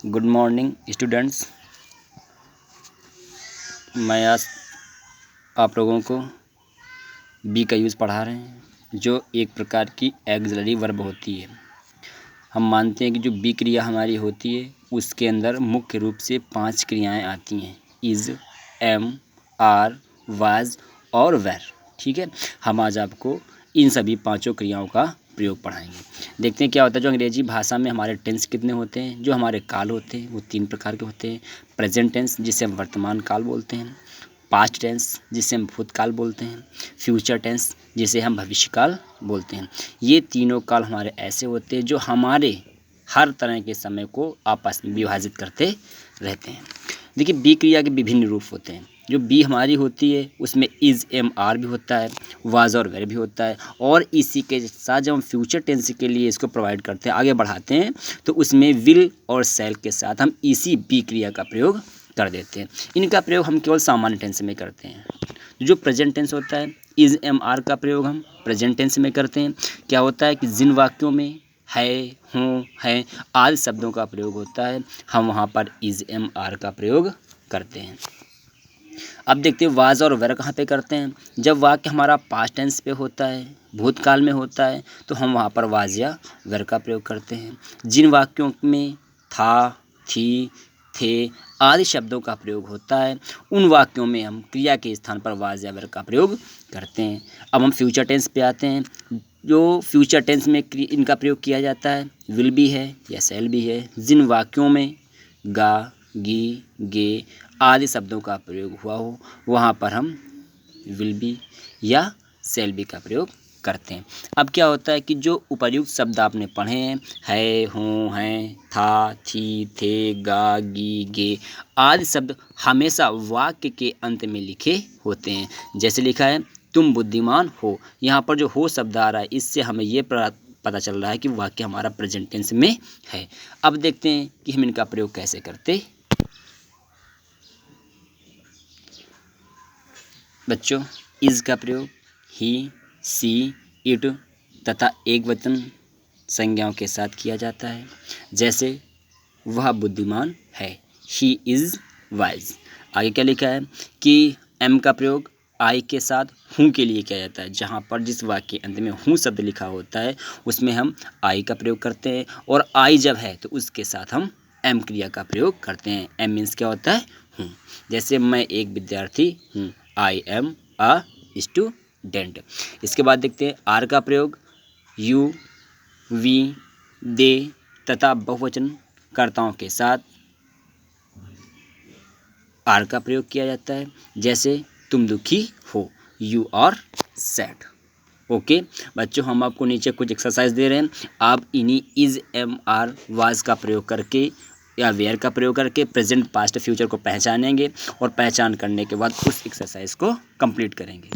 Good morning students. मैं आज आप लोगों को बी का यूज़ पढ़ा रहे हैं, जो एक प्रकार की ऑक्सिलरी वर्ब होती है। हम मानते हैं कि जो बी क्रिया हमारी होती है उसके अंदर मुख्य रूप से 5 क्रियाएं आती हैं: इज़, एम, आर, वाज और वेर। ठीक है, हम आज आपको इन सभी 5 क्रियाओं का प्रयोग पढ़ाएंगे। देखते हैं क्या होता है। जो अंग्रेजी भाषा में हमारे टेंस कितने होते हैं, जो हमारे काल होते हैं वो 3 प्रकार के होते हैं। प्रेजेंट टेंस जिसे हम वर्तमान काल बोलते हैं, पास्ट टेंस जिसे हम भूतकाल बोलते हैं, फ्यूचर टेंस जिसे हम भविष्यकाल बोलते हैं। ये तीनों काल हमारे ऐसे होते हैं जो हमारे हर तरह के समय को आपस में विभाजित करते रहते हैं। देखिए, बी क्रिया के विभिन्न रूप होते हैं। जो बी हमारी होती है उसमें इज़, एम, आर भी होता है, वाज और वेर भी होता है, और इसी के साथ जब हम फ्यूचर टेंस के लिए इसको प्रोवाइड करते हैं, आगे बढ़ाते हैं, तो उसमें विल और शैल के साथ हम इसी बी क्रिया का प्रयोग कर देते हैं। इनका प्रयोग हम केवल सामान्य टेंस में करते हैं। जो प्रेजेंट टेंस होता है, इज़, एम, आर का प्रयोग हम प्रेजेंट टेंस में करते हैं। क्या होता है कि जिन वाक्यों में है, हूँ, हैं आदि शब्दों का प्रयोग होता है, हम वहाँ पर इज़, एम, आर का प्रयोग करते हैं। अब देखते हैं वाज और वेर कहाँ पे करते हैं। जब वाक्य हमारा पास्ट टेंस पे होता है, भूतकाल में होता है, तो हम वहाँ पर वाज या वेर का प्रयोग करते हैं। जिन वाक्यों में था, थी, थे आदि शब्दों का प्रयोग होता है, उन वाक्यों में हम क्रिया के स्थान पर वाज या वेर का प्रयोग करते हैं। अब हम फ्यूचर टेंस पे आते हैं। जो फ्यूचर टेंस में इनका प्रयोग किया जाता है, विल भी है या शैल भी है। जिन वाक्यों में गा, गी, गे आदि शब्दों का प्रयोग हुआ हो, वहाँ पर हम विल बी या शैल बी का प्रयोग करते हैं। अब क्या होता है कि जो उपर्युक्त शब्द आपने पढ़े हैं, है, हूँ, हैं, था, थी, थे, गा, गी, गे आदि शब्द हमेशा वाक्य के अंत में लिखे होते हैं। जैसे लिखा है तुम बुद्धिमान हो, यहाँ पर जो हो शब्द आ रहा है, इससे हमें ये पता चल रहा है कि वाक्य हमारा प्रेजेंट टेंस में है। अब देखते हैं कि हम इनका प्रयोग कैसे करते। बच्चों, इज़ का प्रयोग ही, सी, इट तथा एक वचन संज्ञाओं के साथ किया जाता है। जैसे वह बुद्धिमान है, ही इज़ वाइज। आगे क्या लिखा है कि एम का प्रयोग आई के साथ हूँ के लिए किया जाता है। जहाँ पर जिस वाक्य के अंत में हूँ शब्द लिखा होता है उसमें हम आई का प्रयोग करते हैं, और आई जब है तो उसके साथ हम एम क्रिया का प्रयोग करते हैं। एम मीन्स क्या होता है? हूँ। जैसे मैं एक विद्यार्थी हूँ, आई एम अ स्टूडेंट। इसके बाद देखते हैं आर का प्रयोग यू, वी, दे तथा बहुवचन कर्ताओं के साथ आर का प्रयोग किया जाता है। जैसे तुम दुखी हो, यू आर सैड। ओके बच्चों, हम आपको नीचे कुछ एक्सरसाइज दे रहे हैं। आप इन्हीं इज़, एम, आर, वाज का प्रयोग करके या वेयर का प्रयोग करके प्रेजेंट, पास्ट, फ्यूचर को पहचानेंगे, और पहचान करने के बाद उस एक्सरसाइज को कंप्लीट करेंगे।